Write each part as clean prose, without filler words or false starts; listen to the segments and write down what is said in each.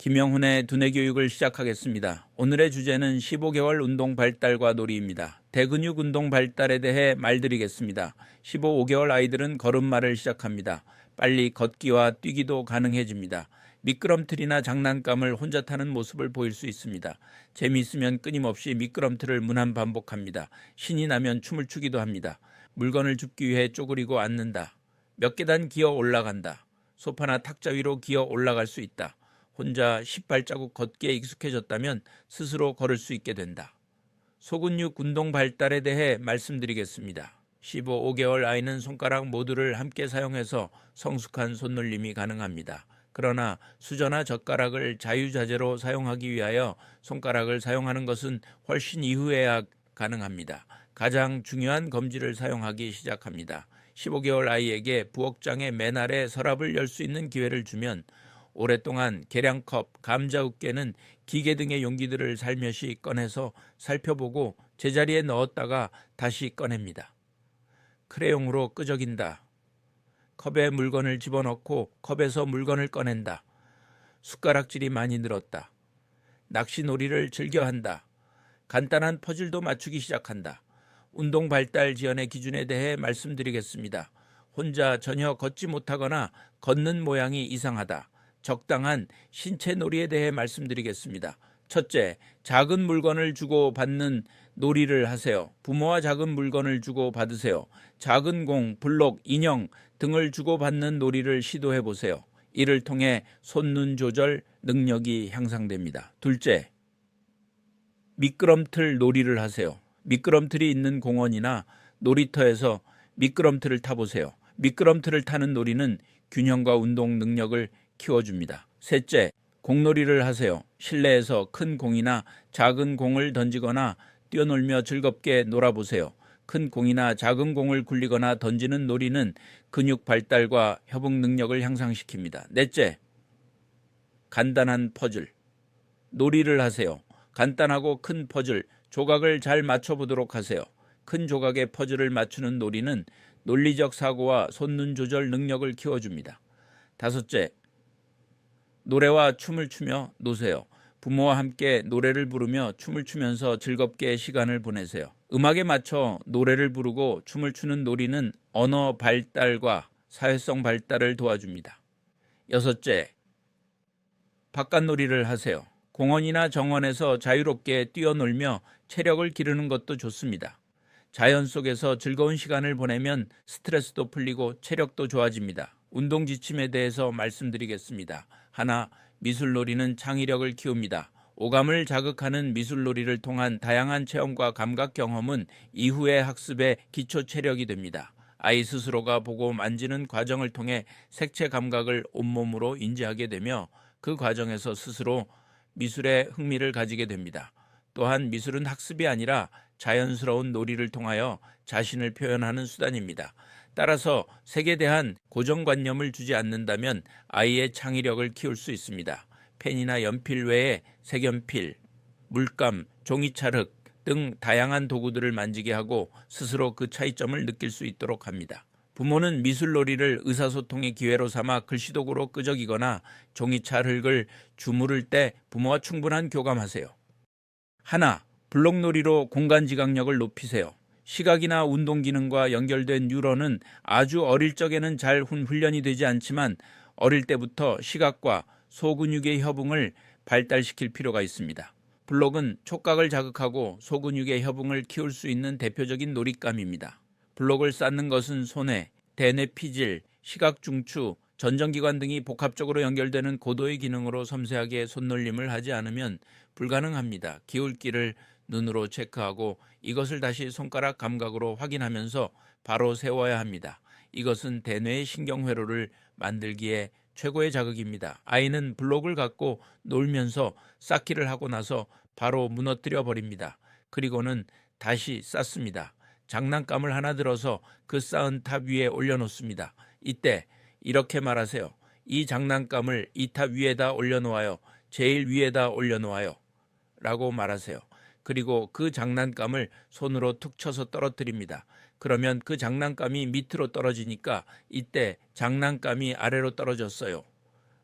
김영훈의 두뇌 교육을 시작하겠습니다. 오늘의 주제는 15개월 운동 발달과 놀이입니다. 대근육 운동 발달에 대해 말드리겠습니다. 15개월 아이들은 걸음마를 시작합니다. 빨리 걷기와 뛰기도 가능해집니다. 미끄럼틀이나 장난감을 혼자 타는 모습을 보일 수 있습니다. 재미있으면 끊임없이 미끄럼틀을 무한반복합니다. 신이 나면 춤을 추기도 합니다. 물건을 줍기 위해 쪼그리고 앉는다. 몇 계단 기어 올라간다. 소파나 탁자 위로 기어 올라갈 수 있다. 혼자 10발자국 걷기에 익숙해졌다면 스스로 걸을 수 있게 된다. 소근육 운동 발달에 대해 말씀드리겠습니다. 15개월 아이는 손가락 모두를 함께 사용해서 성숙한 손놀림이 가능합니다. 그러나 수저나 젓가락을 자유자재로 사용하기 위하여 손가락을 사용하는 것은 훨씬 이후에야 가능합니다. 가장 중요한 검지를 사용하기 시작합니다. 15개월 아이에게 부엌장의 맨 아래 서랍을 열 수 있는 기회를 주면 오랫동안 계량컵, 감자우깨는 기계 등의 용기들을 살며시 꺼내서 살펴보고 제자리에 넣었다가 다시 꺼냅니다. 크레용으로 끄적인다. 컵에 물건을 집어넣고 컵에서 물건을 꺼낸다. 숟가락질이 많이 늘었다. 낚시놀이를 즐겨한다. 간단한 퍼즐도 맞추기 시작한다. 운동 발달 지연의 기준에 대해 말씀드리겠습니다. 혼자 전혀 걷지 못하거나 걷는 모양이 이상하다. 적당한 신체 놀이에 대해 말씀드리겠습니다. 첫째, 작은 물건을 주고 받는 놀이를 하세요. 부모와 작은 물건을 주고 받으세요. 작은 공, 블록, 인형 등을 주고 받는 놀이를 시도해 보세요. 이를 통해 손눈 조절 능력이 향상됩니다. 둘째, 미끄럼틀 놀이를 하세요. 미끄럼틀이 있는 공원이나 놀이터에서 미끄럼틀을 타보세요. 미끄럼틀을 타는 놀이는 균형과 운동 능력을 키워줍니다. 셋째, 공놀이를 하세요. 실내에서 큰 공이나 작은 공을 던지거나 뛰어놀며 즐겁게 놀아보세요. 큰 공이나 작은 공을 굴리거나 던지는 놀이는 근육 발달과 협응 능력을 향상시킵니다. 넷째, 간단한 퍼즐 놀이를 하세요. 간단하고 큰 퍼즐 조각을 잘 맞춰보도록 하세요. 큰 조각의 퍼즐을 맞추는 놀이는 논리적 사고와 손눈 조절 능력을 키워줍니다. 다섯째, 노래와 춤을 추며 노세요. 부모와 함께 노래를 부르며 춤을 추면서 즐겁게 시간을 보내세요. 음악에 맞춰 노래를 부르고 춤을 추는 놀이는 언어 발달과 사회성 발달을 도와줍니다. 여섯째, 바깥놀이를 하세요. 공원이나 정원에서 자유롭게 뛰어놀며 체력을 기르는 것도 좋습니다. 자연 속에서 즐거운 시간을 보내면 스트레스도 풀리고 체력도 좋아집니다. 운동 지침에 대해서 말씀드리겠습니다. 하나, 미술놀이는 창의력을 키웁니다. 오감을 자극하는 미술놀이를 통한 다양한 체험과 감각 경험은 이후의 학습의 기초 체력이 됩니다. 아이 스스로가 보고 만지는 과정을 통해 색채 감각을 온몸으로 인지하게 되며 그 과정에서 스스로 미술에 흥미를 가지게 됩니다. 또한 미술은 학습이 아니라 자연스러운 놀이를 통하여 자신을 표현하는 수단입니다. 따라서 색에 대한 고정관념을 주지 않는다면 아이의 창의력을 키울 수 있습니다. 펜이나 연필 외에 색연필, 물감, 종이찰흙 등 다양한 도구들을 만지게 하고 스스로 그 차이점을 느낄 수 있도록 합니다. 부모는 미술놀이를 의사소통의 기회로 삼아 글씨도구로 끄적이거나 종이찰흙을 주무를 때 부모와 충분한 교감하세요. 하나, 블록놀이로 공간지각력을 높이세요. 시각이나 운동 기능과 연결된 뉴런은 아주 어릴 적에는 잘 훈련이 되지 않지만 어릴 때부터 시각과 소근육의 협응을 발달시킬 필요가 있습니다. 블록은 촉각을 자극하고 소근육의 협응을 키울 수 있는 대표적인 놀잇감입니다. 블록을 쌓는 것은 손에 대뇌 피질, 시각 중추, 전정기관 등이 복합적으로 연결되는 고도의 기능으로 섬세하게 손놀림을 하지 않으면 불가능합니다. 기울기를 눈으로 체크하고 이것을 다시 손가락 감각으로 확인하면서 바로 세워야 합니다. 이것은 대뇌의 신경회로를 만들기에 최고의 자극입니다. 아이는 블록을 갖고 놀면서 쌓기를 하고 나서 바로 무너뜨려 버립니다. 그리고는 다시 쌓습니다. 장난감을 하나 들어서 그 쌓은 탑 위에 올려놓습니다. 이때 이렇게 말하세요. 이 장난감을 이 탑 위에다 올려놓아요. 제일 위에다 올려놓아요. 라고 말하세요. 그리고 그 장난감을 손으로 툭 쳐서 떨어뜨립니다. 그러면 그 장난감이 밑으로 떨어지니까 이때 장난감이 아래로 떨어졌어요.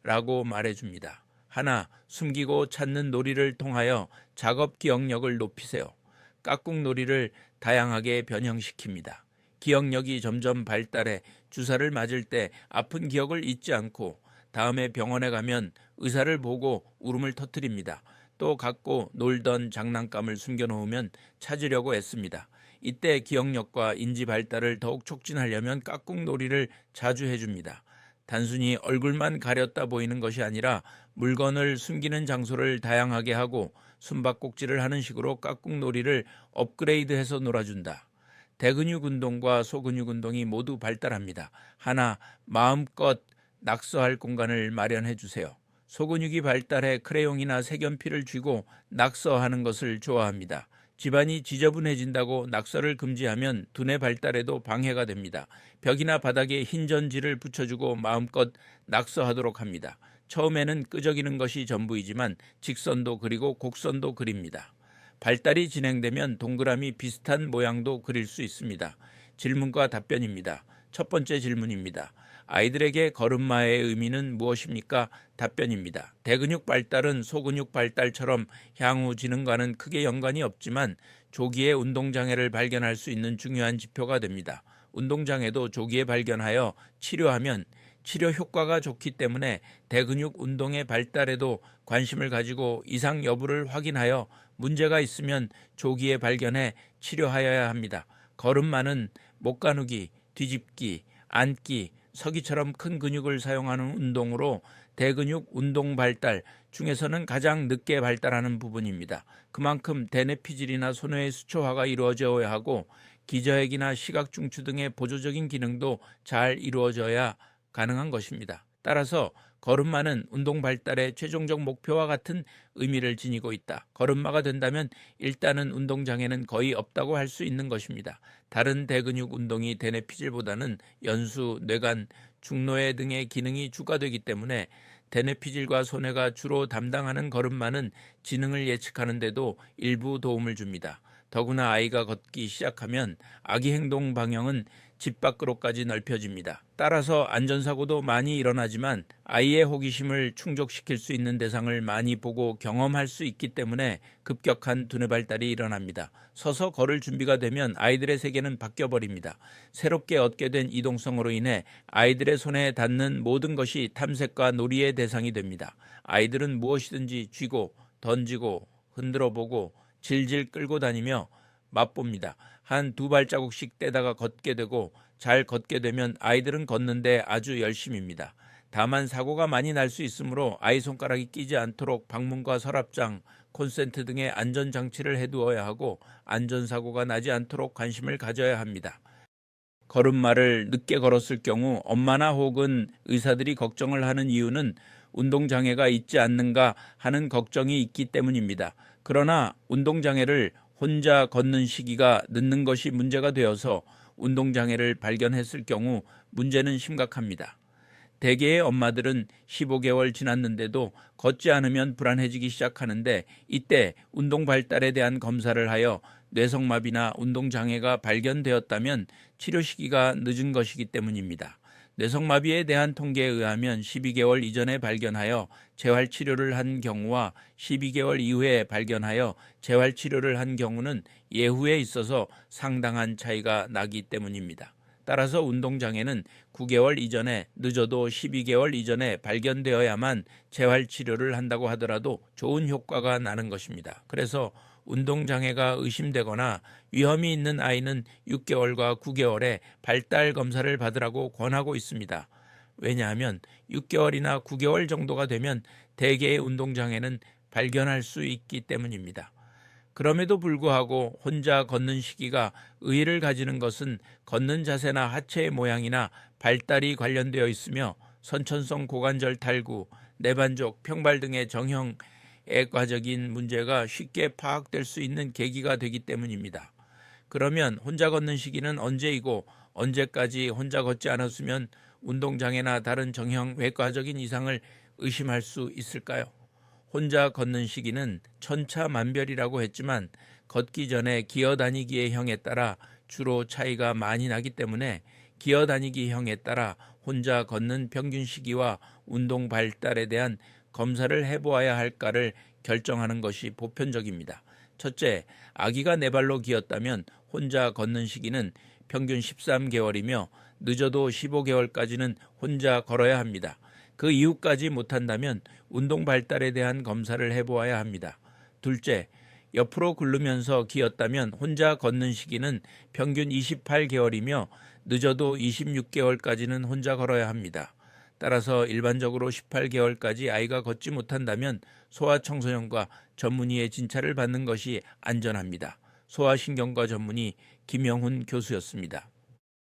라고 말해줍니다. 하나, 숨기고 찾는 놀이를 통하여 작업 기억력을 높이세요. 깍꿍 놀이를 다양하게 변형시킵니다. 기억력이 점점 발달해 주사를 맞을 때 아픈 기억을 잊지 않고 다음에 병원에 가면 의사를 보고 울음을 터뜨립니다. 또 갖고 놀던 장난감을 숨겨놓으면 찾으려고 애씁니다. 이때 기억력과 인지 발달을 더욱 촉진하려면 깍꿍 놀이를 자주 해줍니다. 단순히 얼굴만 가렸다 보이는 것이 아니라 물건을 숨기는 장소를 다양하게 하고 숨바꼭질을 하는 식으로 깍꿍 놀이를 업그레이드해서 놀아준다. 대근육 운동과 소근육 운동이 모두 발달합니다. 하나, 마음껏 낙서할 공간을 마련해 주세요. 소근육이 발달해 크레용이나 색연필을 쥐고 낙서하는 것을 좋아합니다. 집안이 지저분해진다고 낙서를 금지하면 두뇌 발달에도 방해가 됩니다. 벽이나 바닥에 흰 전지를 붙여주고 마음껏 낙서하도록 합니다. 처음에는 끄적이는 것이 전부이지만 직선도 그리고 곡선도 그립니다. 발달이 진행되면 동그라미 비슷한 모양도 그릴 수 있습니다. 질문과 답변입니다. 첫 번째 질문입니다. 아이들에게 걸음마의 의미는 무엇입니까? 답변입니다. 대근육 발달은 소근육 발달처럼 향후 지능과는 크게 연관이 없지만 조기에 운동장애를 발견할 수 있는 중요한 지표가 됩니다. 운동장애도 조기에 발견하여 치료하면 치료 효과가 좋기 때문에 대근육 운동의 발달에도 관심을 가지고 이상 여부를 확인하여 문제가 있으면 조기에 발견해 치료하여야 합니다. 걸음마는 못 가누기, 뒤집기, 앉기, 서기처럼 큰 근육을 사용하는 운동으로 대근육 운동 발달 중에서는 가장 늦게 발달하는 부분입니다. 그만큼 대뇌피질이나 소뇌의 수초화가 이루어져야 하고 기저핵이나 시각중추 등의 보조적인 기능도 잘 이루어져야 가능한 것입니다. 따라서 걸음마는 운동 발달의 최종적 목표와 같은 의미를 지니고 있다. 걸음마가 된다면 일단은 운동장애는 거의 없다고 할 수 있는 것입니다. 다른 대근육 운동이 대뇌피질보다는 연수, 뇌관, 중노회 등의 기능이 주가되기 때문에 대뇌피질과 소뇌가 주로 담당하는 걸음마는 지능을 예측하는 데도 일부 도움을 줍니다. 더구나 아이가 걷기 시작하면 아기 행동 방향은 집 밖으로까지 넓혀집니다. 따라서 안전사고도 많이 일어나지만 아이의 호기심을 충족시킬 수 있는 대상을 많이 보고 경험할 수 있기 때문에 급격한 두뇌 발달이 일어납니다. 서서 걸을 준비가 되면 아이들의 세계는 바뀌어버립니다. 새롭게 얻게 된 이동성으로 인해 아이들의 손에 닿는 모든 것이 탐색과 놀이의 대상이 됩니다. 아이들은 무엇이든지 쥐고 던지고 흔들어보고 질질 끌고 다니며 맛봅니다. 한 두 발자국씩 떼다가 걷게 되고 잘 걷게 되면 아이들은 걷는데 아주 열심입니다. 다만 사고가 많이 날 수 있으므로 아이 손가락이 끼지 않도록 방문과 서랍장, 콘센트 등의 안전장치를 해두어야 하고 안전사고가 나지 않도록 관심을 가져야 합니다. 걸음마를 늦게 걸었을 경우 엄마나 혹은 의사들이 걱정을 하는 이유는 운동장애가 있지 않는가 하는 걱정이 있기 때문입니다. 그러나 운동장애를 혼자 걷는 시기가 늦는 것이 문제가 되어서 운동장애를 발견했을 경우 문제는 심각합니다. 대개의 엄마들은 15개월 지났는데도 걷지 않으면 불안해지기 시작하는데 이때 운동 발달에 대한 검사를 하여 뇌성마비나 운동장애가 발견되었다면 치료 시기가 늦은 것이기 때문입니다. 뇌성마비에 대한 통계에 의하면 12개월 이전에 발견하여 재활치료를 한 경우와 12개월 이후에 발견하여 재활치료를 한 경우는 예후에 있어서 상당한 차이가 나기 때문입니다. 따라서 운동장애는 9개월 이전에 늦어도 12개월 이전에 발견되어야만 재활치료를 한다고 하더라도 좋은 효과가 나는 것입니다. 그래서 운동장애가 의심되거나 위험이 있는 아이는 6개월과 9개월에 발달 검사를 받으라고 권하고 있습니다. 왜냐하면 6개월이나 9개월 정도가 되면 대개의 운동장애는 발견할 수 있기 때문입니다. 그럼에도 불구하고 혼자 걷는 시기가 의의를 가지는 것은 걷는 자세나 하체의 모양이나 발달이 관련되어 있으며 선천성 고관절 탈구, 내반족, 평발 등의 정형 애과적인 문제가 쉽게 파악될 수 있는 계기가 되기 때문입니다. 그러면 혼자 걷는 시기는 언제이고 언제까지 혼자 걷지 않았으면 운동장애나 다른 정형 외과적인 이상을 의심할 수 있을까요? 혼자 걷는 시기는 천차만별이라고 했지만 걷기 전에 기어다니기의 형에 따라 주로 차이가 많이 나기 때문에 기어다니기 형에 따라 혼자 걷는 평균 시기와 운동 발달에 대한 검사를 해보아야 할까를 결정하는 것이 보편적입니다. 첫째, 아기가 네 발로 기었다면 혼자 걷는 시기는 평균 13개월이며 늦어도 15개월까지는 혼자 걸어야 합니다. 그 이후까지 못한다면 운동 발달에 대한 검사를 해보아야 합니다. 둘째, 옆으로 굴르면서 기었다면 혼자 걷는 시기는 평균 28개월이며 늦어도 26개월까지는 혼자 걸어야 합니다. 따라서 일반적으로 18개월까지 아이가 걷지 못한다면 소아청소년과 전문의의 진찰을 받는 것이 안전합니다. 소아신경과 전문의 김영훈 교수였습니다.